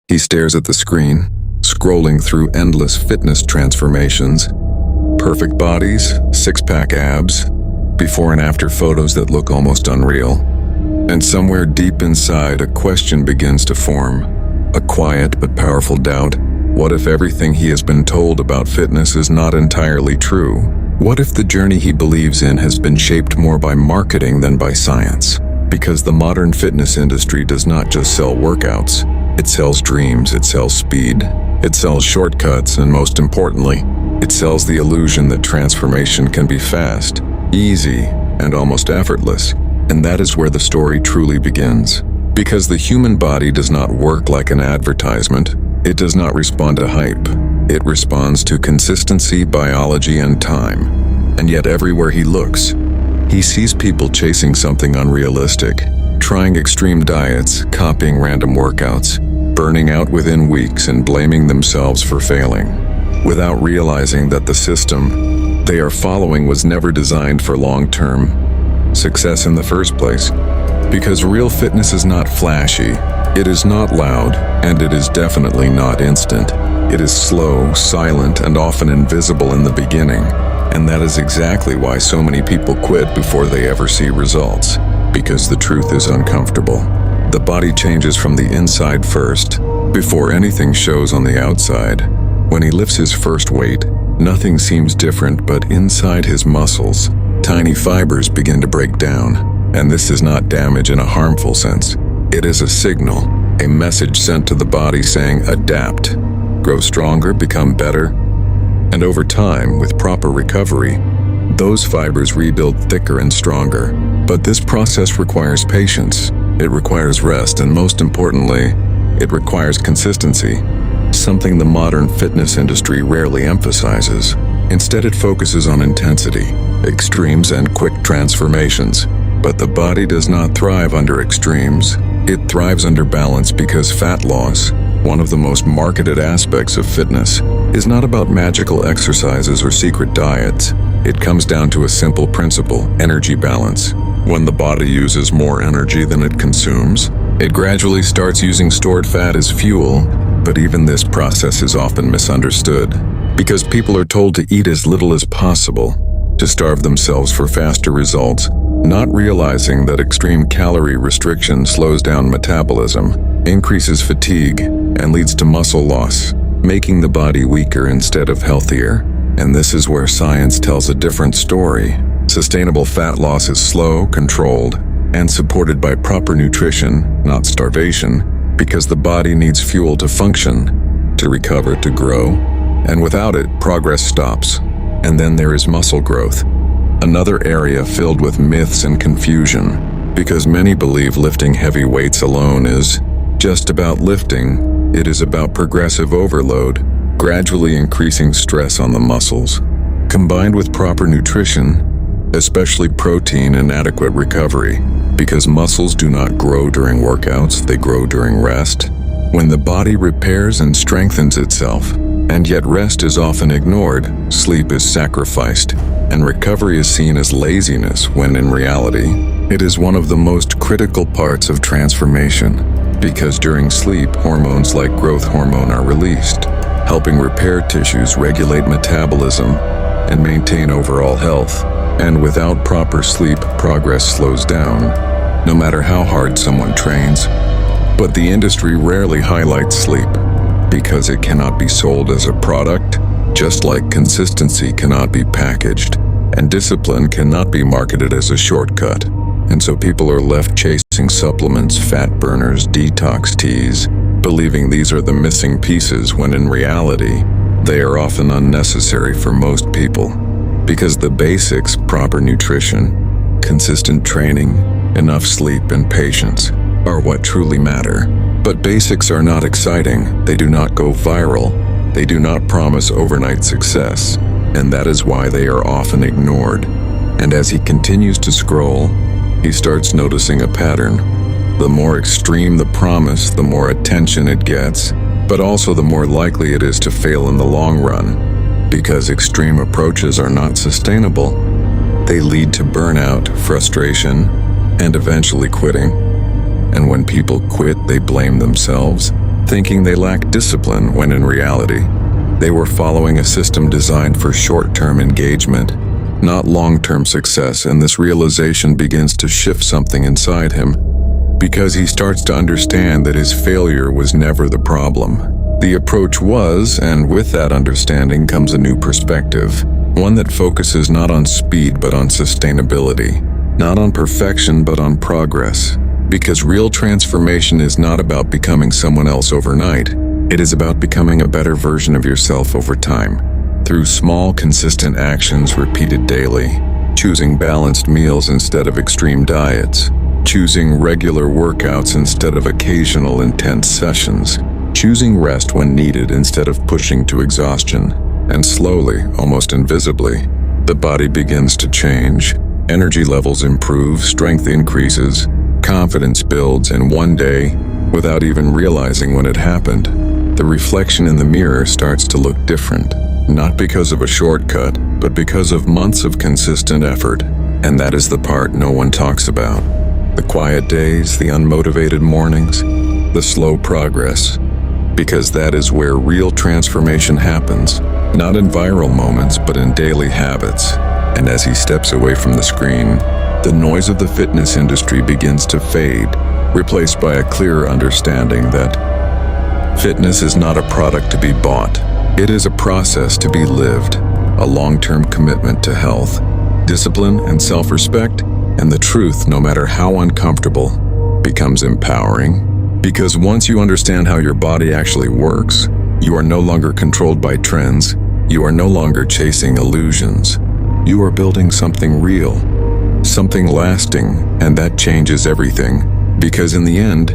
He stares at the screen, scrolling through endless fitness transformations. Perfect bodies, six-pack abs, before and after photos that look almost unreal. And somewhere deep inside, a question begins to form. A quiet but powerful doubt. What if everything he has been told about fitness is not entirely true? What if the journey he believes in has been shaped more by marketing than by science? Because the modern fitness industry does not just sell workouts. It sells dreams, it sells speed, it sells shortcuts, and most importantly, it sells the illusion that transformation can be fast, easy, and almost effortless. And that is where the story truly begins. Because the human body does not work like an advertisement. It does not respond to hype. It responds to consistency, biology, and time. And yet everywhere he looks, he sees people chasing something unrealistic, trying extreme diets, copying random workouts, burning out within weeks and blaming themselves for failing, without realizing that the system they are following was never designed for long-term success in the first place. Because real fitness is not flashy, it is not loud, and it is definitely not instant. It is slow, silent, and often invisible in the beginning. And that is exactly why so many people quit before they ever see results. Because the truth is uncomfortable. The body changes from the inside first, before anything shows on the outside. When he lifts his first weight, nothing seems different, but inside his muscles, tiny fibers begin to break down. And this is not damage in a harmful sense. It is a signal, a message sent to the body saying, adapt, grow stronger, become better. And over time, with proper recovery, those fibers rebuild thicker and stronger. But this process requires patience, it requires rest, and most importantly, it requires consistency, something the modern fitness industry rarely emphasizes. Instead, it focuses on intensity, extremes, and quick transformations. But the body does not thrive under extremes. It thrives under balance because fat loss, one of the most marketed aspects of fitness, is not about magical exercises or secret diets. It comes down to a simple principle, energy balance. When the body uses more energy than it consumes, it gradually starts using stored fat as fuel. But even this process is often misunderstood because people are told to eat as little as possible, to starve themselves for faster results, not realizing that extreme calorie restriction slows down metabolism, increases fatigue, and leads to muscle loss, making the body weaker instead of healthier. And this is where science tells a different story. Sustainable fat loss is slow, controlled, and supported by proper nutrition, not starvation, because the body needs fuel to function, to recover, to grow. And without it, progress stops. And then there is muscle growth. Another area filled with myths and confusion, because many believe lifting heavy weights alone is just about lifting. It is about progressive overload, gradually increasing stress on the muscles. Combined with proper nutrition, especially protein and adequate recovery, because muscles do not grow during workouts, they grow during rest. When the body repairs and strengthens itself, and yet rest is often ignored, sleep is sacrificed, and recovery is seen as laziness when in reality, it is one of the most critical parts of transformation. Because during sleep, hormones like growth hormone are released, helping repair tissues, regulate metabolism, and maintain overall health. And without proper sleep, progress slows down, no matter how hard someone trains. But the industry rarely highlights sleep, because it cannot be sold as a product, just like consistency cannot be packaged, and discipline cannot be marketed as a shortcut. And so people are left chasing supplements, fat burners, detox teas, believing these are the missing pieces when in reality, they are often unnecessary for most people. Because the basics, proper nutrition, consistent training, enough sleep, and patience are what truly matter. But basics are not exciting, they do not go viral, they do not promise overnight success, and that is why they are often ignored. And as he continues to scroll, he starts noticing a pattern. The more extreme the promise, the more attention it gets, but also the more likely it is to fail in the long run. Because extreme approaches are not sustainable, they lead to burnout, frustration, and eventually quitting. And when people quit, they blame themselves. thinking they lacked discipline when in reality, they were following a system designed for short-term engagement, not long-term success, and this realization begins to shift something inside him because he starts to understand that his failure was never the problem. The approach was, and with that understanding comes a new perspective, one that focuses not on speed but on sustainability, not on perfection but on progress. Because real transformation is not about becoming someone else overnight, it is about becoming a better version of yourself over time, through small, consistent actions repeated daily, choosing balanced meals instead of extreme diets, choosing regular workouts instead of occasional intense sessions, choosing rest when needed instead of pushing to exhaustion, and slowly, almost invisibly, the body begins to change, energy levels improve, strength increases, confidence builds, and one day, without even realizing when it happened, the reflection in the mirror starts to look different, not because of a shortcut, but because of months of consistent effort, and that is the part no one talks about. The quiet days, the unmotivated mornings, the slow progress. Because that is where real transformation happens, not in viral moments, but in daily habits. And as he steps away from the screen, the noise of the fitness industry begins to fade, replaced by a clearer understanding that fitness is not a product to be bought. It is a process to be lived, a long-term commitment to health, discipline, and self-respect, and the truth, no matter how uncomfortable, becomes empowering. Because once you understand how your body actually works, you are no longer controlled by trends, you are no longer chasing illusions. You are building something real, something lasting, and that changes everything. Because in the end,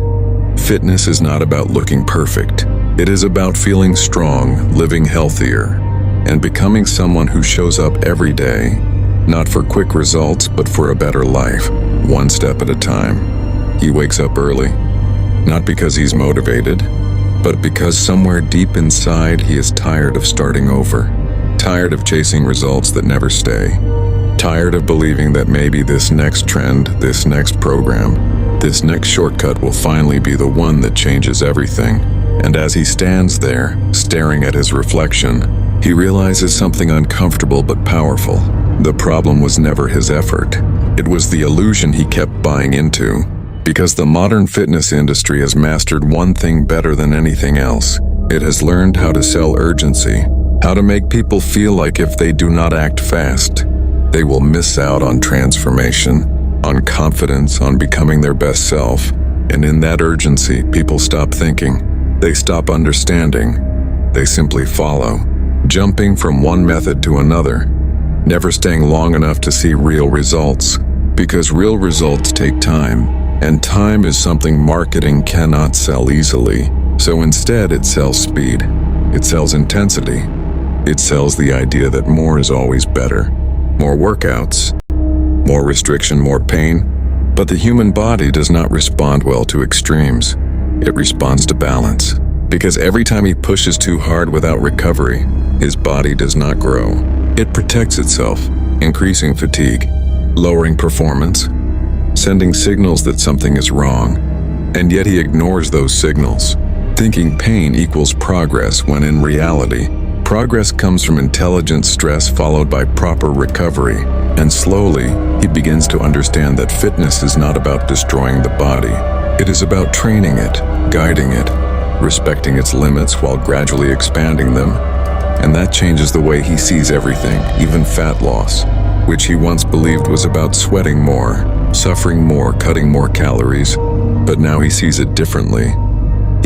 fitness is not about looking perfect. It is about feeling strong, living healthier, and becoming someone who shows up every day, not for quick results, but for a better life, one step at a time. He wakes up early, not because he's motivated, but because somewhere deep inside he is tired of starting over, tired of chasing results that never stay, tired of believing that maybe this next trend, this next program, this next shortcut will finally be the one that changes everything. And as he stands there, staring at his reflection, he realizes something uncomfortable but powerful. The problem was never his effort. It was the illusion he kept buying into. Because the modern fitness industry has mastered one thing better than anything else. It has learned how to sell urgency, how to make people feel like if they do not act fast, they will miss out on transformation, on confidence, on becoming their best self. And in that urgency, people stop thinking, they stop understanding, they simply follow, jumping from one method to another, never staying long enough to see real results. Because real results take time. And time is something marketing cannot sell easily. So instead it sells speed. It sells intensity. It sells the idea that more is always better. More workouts, more restriction, more pain. But the human body does not respond well to extremes. It responds to balance. Because every time he pushes too hard without recovery, his body does not grow. It protects itself, increasing fatigue, lowering performance, sending signals that something is wrong, and yet he ignores those signals, thinking pain equals progress when in reality, progress comes from intelligent stress followed by proper recovery, and slowly, he begins to understand that fitness is not about destroying the body. It is about training it, guiding it, respecting its limits while gradually expanding them, and that changes the way he sees everything, even fat loss, which he once believed was about sweating more, suffering more, cutting more calories, but now he sees it differently.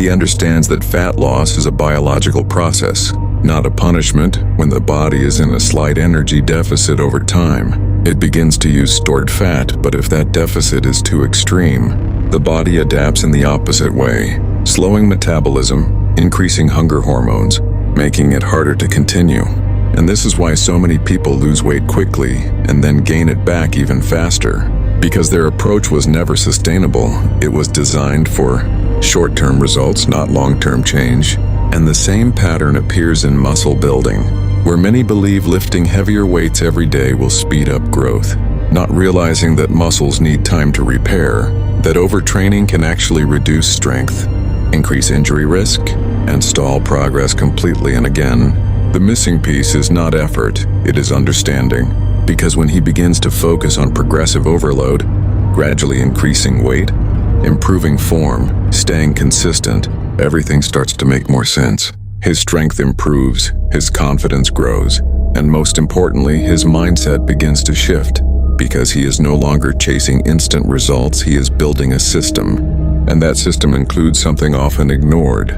He understands that fat loss is a biological process, not a punishment. When the body is in a slight energy deficit over time, it begins to use stored fat, but if that deficit is too extreme, the body adapts in the opposite way, slowing metabolism, increasing hunger hormones, making it harder to continue. And this is why so many people lose weight quickly and then gain it back even faster. Because their approach was never sustainable. It was designed for short-term results, not long-term change. And the same pattern appears in muscle building, where many believe lifting heavier weights every day will speed up growth, not realizing that muscles need time to repair, that overtraining can actually reduce strength, increase injury risk, and stall progress completely. And again, the missing piece is not effort, it is understanding. Because when he begins to focus on progressive overload, gradually increasing weight, improving form, staying consistent, everything starts to make more sense. His strength improves, his confidence grows, and most importantly, his mindset begins to shift. Because he is no longer chasing instant results, he is building a system. And that system includes something often ignored.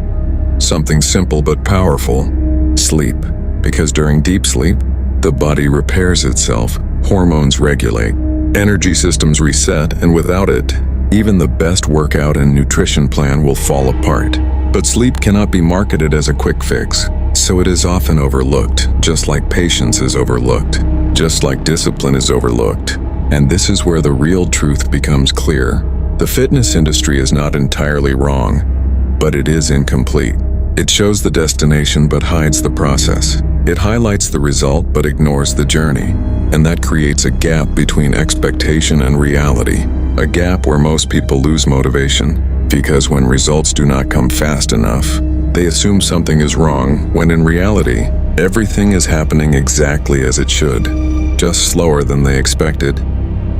Something simple but powerful: sleep. Because during deep sleep, the body repairs itself, hormones regulate, energy systems reset, and without it, even the best workout and nutrition plan will fall apart. But sleep cannot be marketed as a quick fix, so it is often overlooked, just like patience is overlooked, just like discipline is overlooked. And this is where the real truth becomes clear. The fitness industry is not entirely wrong, but it is incomplete. It shows the destination but hides the process. It highlights the result but ignores the journey. And that creates a gap between expectation and reality. A gap where most people lose motivation. Because when results do not come fast enough, they assume something is wrong, when in reality, everything is happening exactly as it should, just slower than they expected.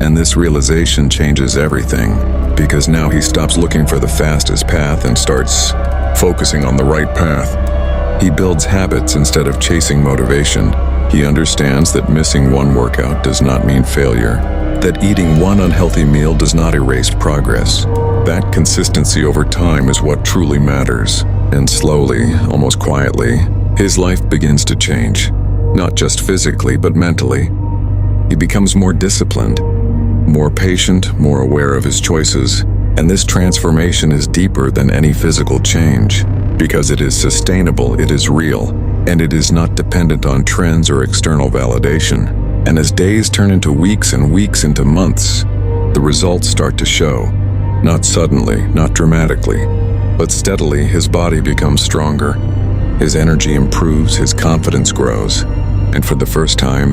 And this realization changes everything, because now he stops looking for the fastest path and starts focusing on the right path. He builds habits instead of chasing motivation. He understands that missing one workout does not mean failure, that eating one unhealthy meal does not erase progress. That consistency over time is what truly matters. And slowly, almost quietly, his life begins to change. Not just physically, but mentally. He becomes more disciplined, more patient, more aware of his choices. And this transformation is deeper than any physical change. Because it is sustainable, it is real, and it is not dependent on trends or external validation. And as days turn into weeks and weeks into months, the results start to show. Not suddenly, not dramatically, but steadily his body becomes stronger. His energy improves, his confidence grows. And for the first time,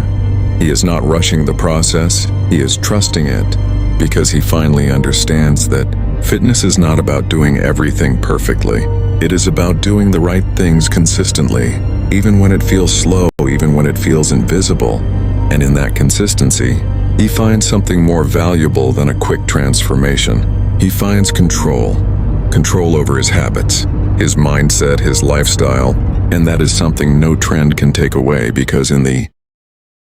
he is not rushing the process, he is trusting it, because he finally understands that fitness is not about doing everything perfectly. It is about doing the right things consistently, even when it feels slow, even when it feels invisible. And in that consistency, he finds something more valuable than a quick transformation. He finds control over his habits, his mindset, his lifestyle, and that is something no trend can take away, because in the